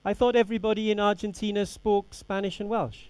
I thought everybody in Argentina spoke Spanish and Welsh.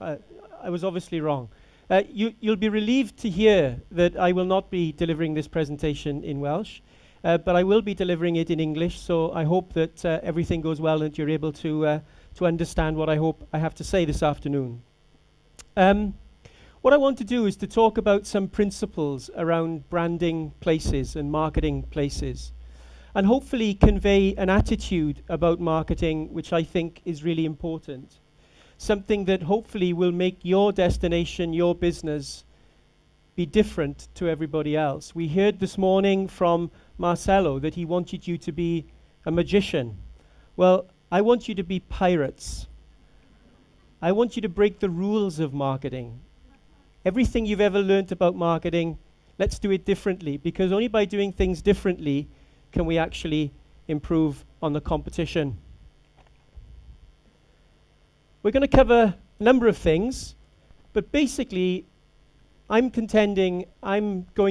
Uh, I was obviously wrong. You'll be relieved to hear that I will not be delivering this presentation in Welsh, but I will be delivering it in English, so I hope that everything goes well and you're able to understand what I hope I have to say this afternoon. What I want to do is to talk about some principles around branding places and marketing places, and hopefully convey an attitude about marketing which I think is really important. Something that hopefully will make your destination, your business, be different to everybody else. We heard this morning from Marcelo that he wanted you to be a magician. Well, I want you to be pirates. I want you to break the rules of marketing. Everything you've ever learnt about marketing, let's do it differently, because only by doing things differently can we actually improve on the competition. We're going to cover a number of things, but basically I'm going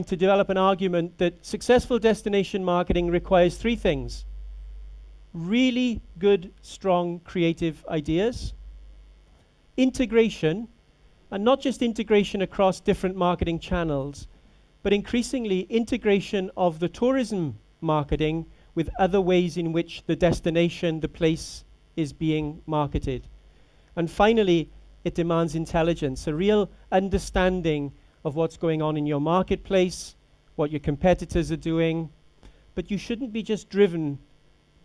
to develop an argument that successful destination marketing requires three things: really good, strong, creative ideas, integration, and not just integration across different marketing channels, but increasingly integration of the tourism marketing with other ways in which the destination, the place, is being marketed. And finally, it demands intelligence, a real understanding of what's going on in your marketplace, what your competitors are doing. But you shouldn't be just driven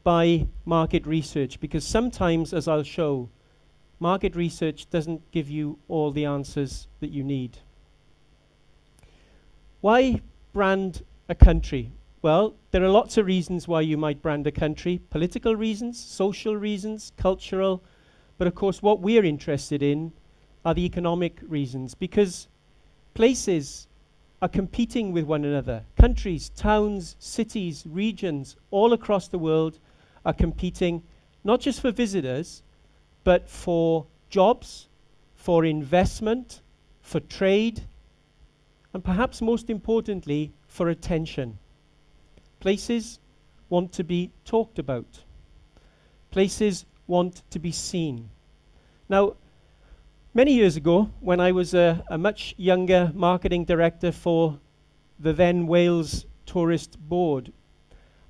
by market research, because sometimes, as I'll show, market research doesn't give you all the answers that you need. Why brand a country? Well, there are lots of reasons why you might brand a country: political reasons, social reasons, cultural. But of course, what we're interested in are the economic reasons, because places are competing with one another. Countries, towns, cities, regions, all across the world are competing, not just for visitors, but for jobs, for investment, for trade, and perhaps most importantly, for attention. Places want to be talked about. Places want to be seen. Now, many years ago, when I was a much younger marketing director for the then Wales Tourist Board,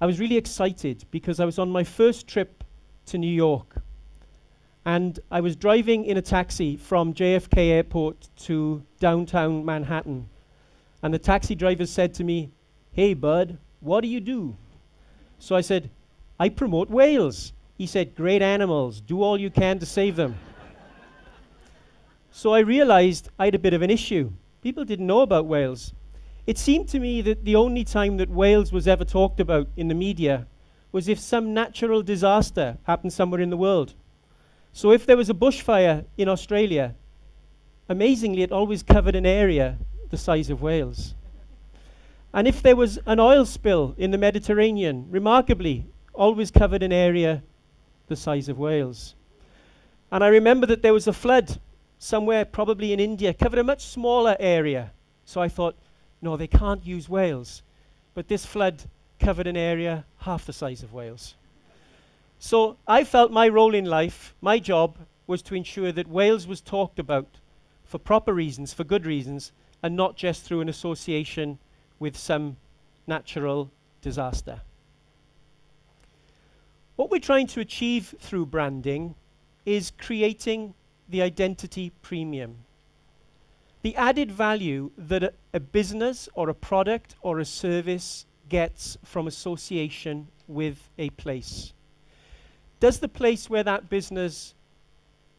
I was really excited because I was on my first trip to New York. And I was driving in a taxi from JFK Airport to downtown Manhattan. And the taxi driver said to me, "Hey, bud, what do you do?" So I said, "I promote whales." He said, "Great animals. Do all you can to save them." So I realized I had a bit of an issue. People didn't know about whales. It seemed to me that the only time that whales was ever talked about in the media was if some natural disaster happened somewhere in the world. So if there was a bushfire in Australia, amazingly, it always covered an area the size of Wales. And if there was an oil spill in the Mediterranean, remarkably, always covered an area the size of Wales. And I remember that there was a flood somewhere, probably in India, covered a much smaller area. So I thought, no, they can't use Wales. But this flood covered an area half the size of Wales. So I felt my role in life, my job, was to ensure that Wales was talked about for proper reasons, for good reasons, and not just through an association with some natural disaster. What we're trying to achieve through branding is creating the identity premium. The added value that a business or a product or a service gets from association with a place. Does the place where that business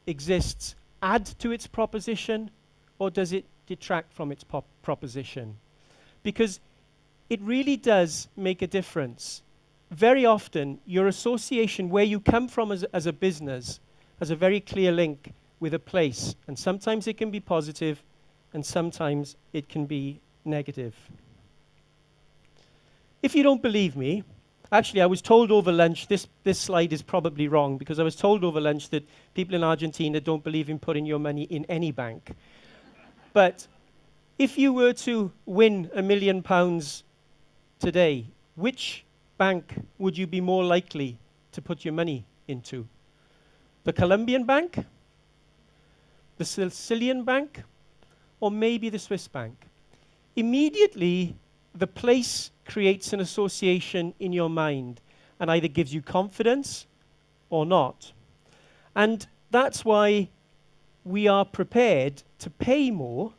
exists add to its proposition, or does it detract from its proposition? Because it really does make a difference. Very often, your association, where you come from as a business, has a very clear link with a place. And sometimes it can be positive, and sometimes it can be negative. If you don't believe me, actually, I was told over lunch, this slide is probably wrong, because I was told over lunch that people in Argentina don't believe in putting your money in any bank. But if you were to win £1 million today, which bank would you be more likely to put your money into? The Colombian bank, the Sicilian bank, or maybe the Swiss bank. Immediately, the place creates an association in your mind and either gives you confidence or not. And that's why we are prepared to pay more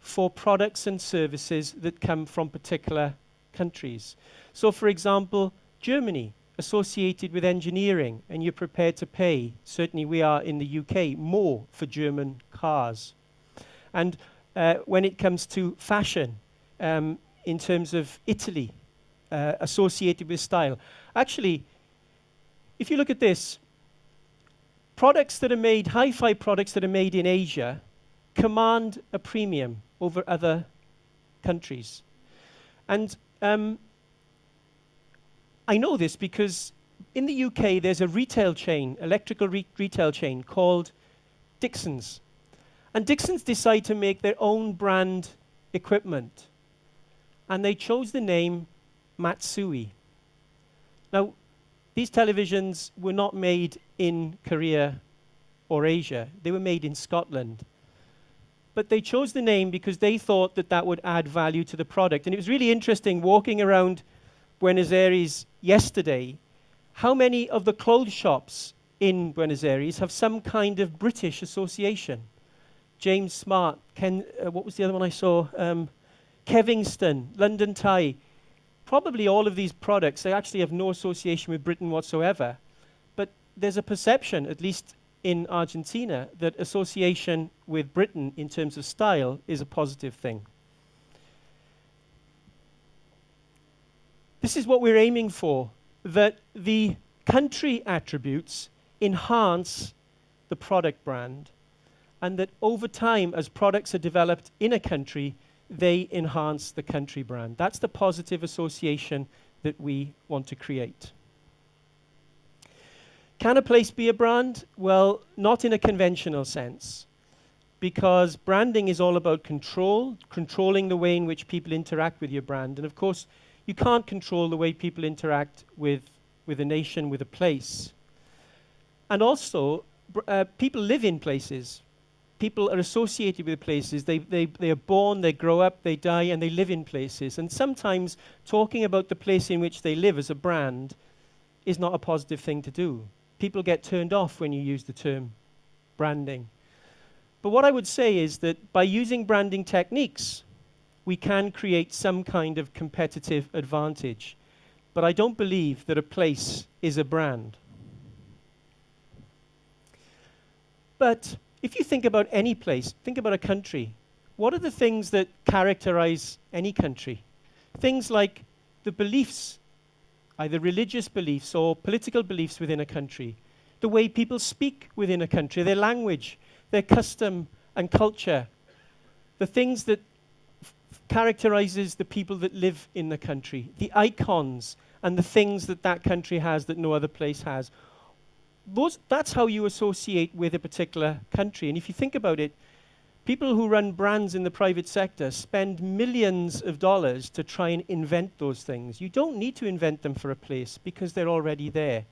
for products and services that come from particular countries. So, for example, Germany, associated with engineering, and you're prepared to pay, certainly we are in the UK, more for German cars. And when it comes to fashion, in terms of Italy, associated with style. Actually, if you look at this, products that are made, hi-fi products that are made in Asia, command a premium over other countries. And I know this because in the UK there's a retail chain, electrical retail chain called Dixons. And Dixons decide to make their own brand equipment. And they chose the name Matsui. Now, these televisions were not made in Korea or Asia. They were made in Scotland. But they chose the name because they thought that that would add value to the product. And it was really interesting walking around Buenos Aires yesterday, how many of the clothes shops in Buenos Aires have some kind of British association. James Smart, what was the other one I saw? Kevingston, London Tie. Probably all of these products, they actually have no association with Britain whatsoever. But there's a perception, at least in Argentina, that association with Britain in terms of style is a positive thing. This is what we're aiming for, that the country attributes enhance the product brand, and that over time, as products are developed in a country, they enhance the country brand. That's the positive association that we want to create. Can a place be a brand? Well, not in a conventional sense, because branding is all about control, controlling the way in which people interact with your brand. And of course, you can't control the way people interact with a nation, with a place. And also, people live in places. People are associated with places. They are born, they grow up, they die, and they live in places. And sometimes talking about the place in which they live as a brand is not a positive thing to do. People get turned off when you use the term branding. But what I would say is that by using branding techniques, we can create some kind of competitive advantage. But I don't believe that a place is a brand. But if you think about any place, think about a country, what are the things that characterize any country? Things like the beliefs, either religious beliefs or political beliefs within a country, the way people speak within a country, their language, their custom and culture, the things that characterizes the people that live in the country, the icons and the things that that country has that no other place has. That's how you associate with a particular country. And if you think about it, people who run brands in the private sector spend millions of dollars to try and invent those things. You don't need to invent them for a place because they're already there.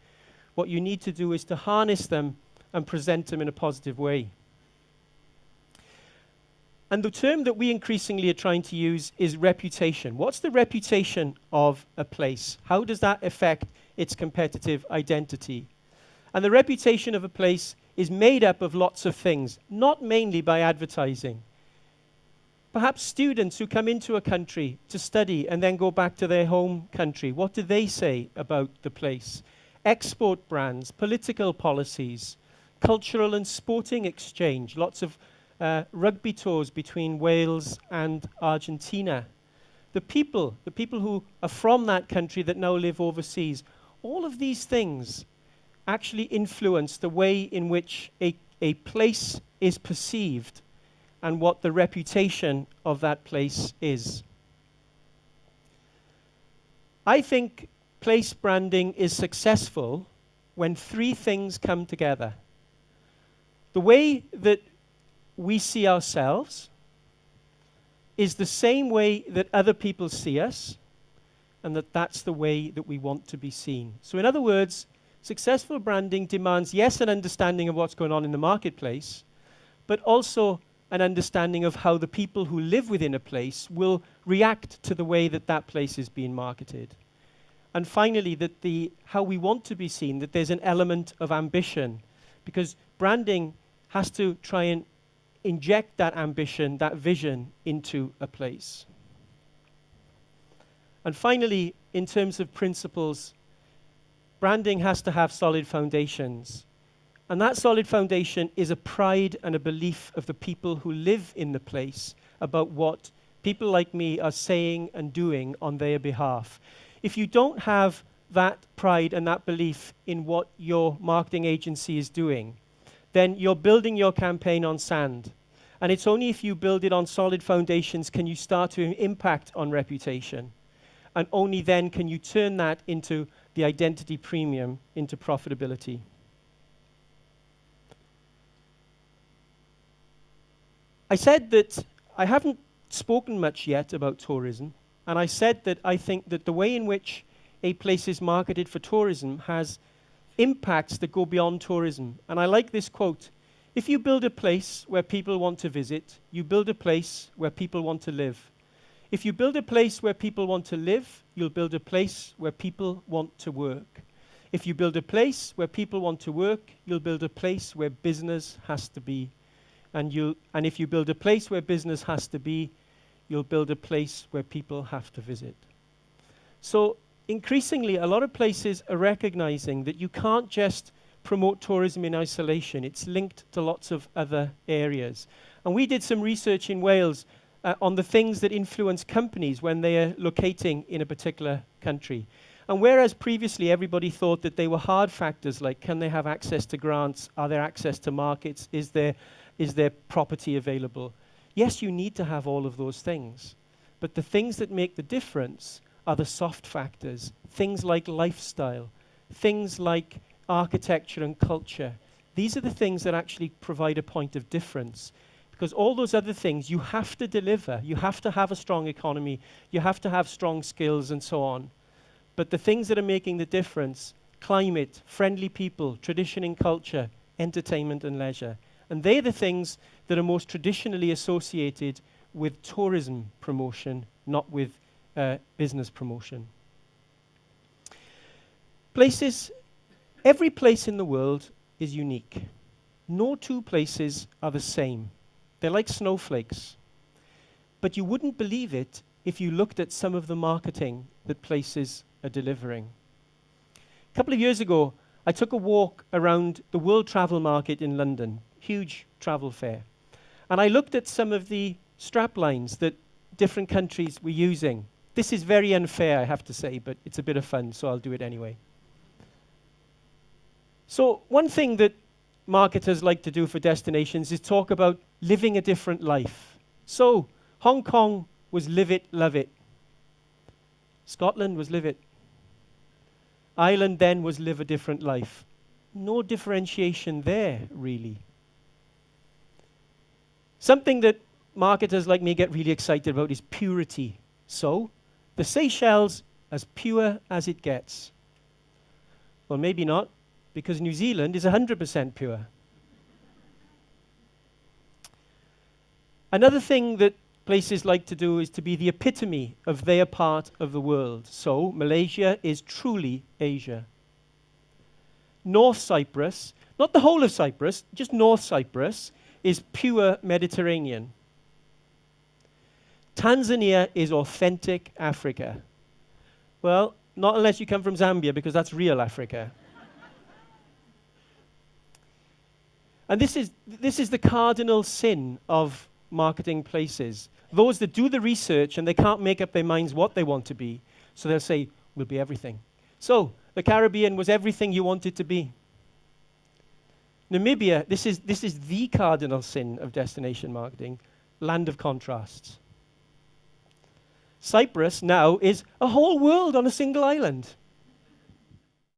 What you need to do is to harness them and present them in a positive way. And the term that we increasingly are trying to use is reputation. What's the reputation of a place? How does that affect its competitive identity? And the reputation of a place is made up of lots of things, not mainly by advertising. Perhaps students who come into a country to study and then go back to their home country, what do they say about the place? Export brands, political policies, cultural and sporting exchange, lots of rugby tours between Wales and Argentina. The people who are from that country that now live overseas, all of these things actually influence the way in which a place is perceived and what the reputation of that place is. I think place branding is successful when three things come together. The way that we see ourselves is the same way that other people see us, and that's the way that we want to be seen. So in other words, Successful branding demands, yes, an understanding of what's going on in the marketplace, but also an understanding of how the people who live within a place will react to the way that that place is being marketed. And finally, that how we want to be seen, that there's an element of ambition, because branding has to try and inject that ambition, that vision into a place. And finally, in terms of principles, branding has to have solid foundations. And that solid foundation is a pride and a belief of the people who live in the place about what people like me are saying and doing on their behalf. If you don't have that pride and that belief in what your marketing agency is doing, then you're building your campaign on sand. And it's only if you build it on solid foundations can you start to impact on reputation. And only then can you turn that into the identity premium, into profitability. I said that I haven't spoken much yet about tourism, and I said that I think that the way in which a place is marketed for tourism has impacts that go beyond tourism. And I like this quote: if you build a place where people want to visit, you build a place where people want to live. If you build a place where people want to live, you'll build a place where people want to work. If you build a place where people want to work, you'll build a place where business has to be. And if you build a place where business has to be, you'll build a place where people have to visit. So increasingly, a lot of places are recognizing that you can't just promote tourism in isolation. It's linked to lots of other areas. And we did some research in Wales on the things that influence companies when they are locating in a particular country. And whereas previously everybody thought that they were hard factors, like can they have access to grants, are there access to markets, is there property available? Yes, you need to have all of those things. But the things that make the difference are the soft factors, things like lifestyle, things like architecture and culture. These are the things that actually provide a point of difference. Because all those other things you have to deliver. You have to have a strong economy. You have to have strong skills and so on. But the things that are making the difference, climate, friendly people, tradition and culture, entertainment and leisure. And they're the things that are most traditionally associated with tourism promotion, not with business promotion. Every place in the world is unique. No two places are the same. They're like snowflakes. But you wouldn't believe it if you looked at some of the marketing that places are delivering. A couple of years ago, I took a walk around the World Travel Market in London, huge travel fair. And I looked at some of the strap lines that different countries were using. This is very unfair, I have to say, but it's a bit of fun, so I'll do it anyway. So one thing that marketers like to do for destinations is talk about living a different life. So Hong Kong was live it, love it. Scotland was live it. Ireland then was live a different life. No differentiation there, really. Something that marketers like me get really excited about is purity. So, the Seychelles, as pure as it gets. Well, maybe not, because New Zealand is 100% pure. Another thing that places like to do is to be the epitome of their part of the world. So, Malaysia is truly Asia. North Cyprus, not the whole of Cyprus, just North Cyprus, is pure Mediterranean. Tanzania is authentic Africa. Well, not unless you come from Zambia, because that's real Africa. And this is the cardinal sin of marketing places. Those that do the research and they can't make up their minds what they want to be, so they'll say, we'll be everything. So, the Caribbean was everything you wanted to be. Namibia, this is the cardinal sin of destination marketing, land of contrasts. Cyprus now is a whole world on a single island.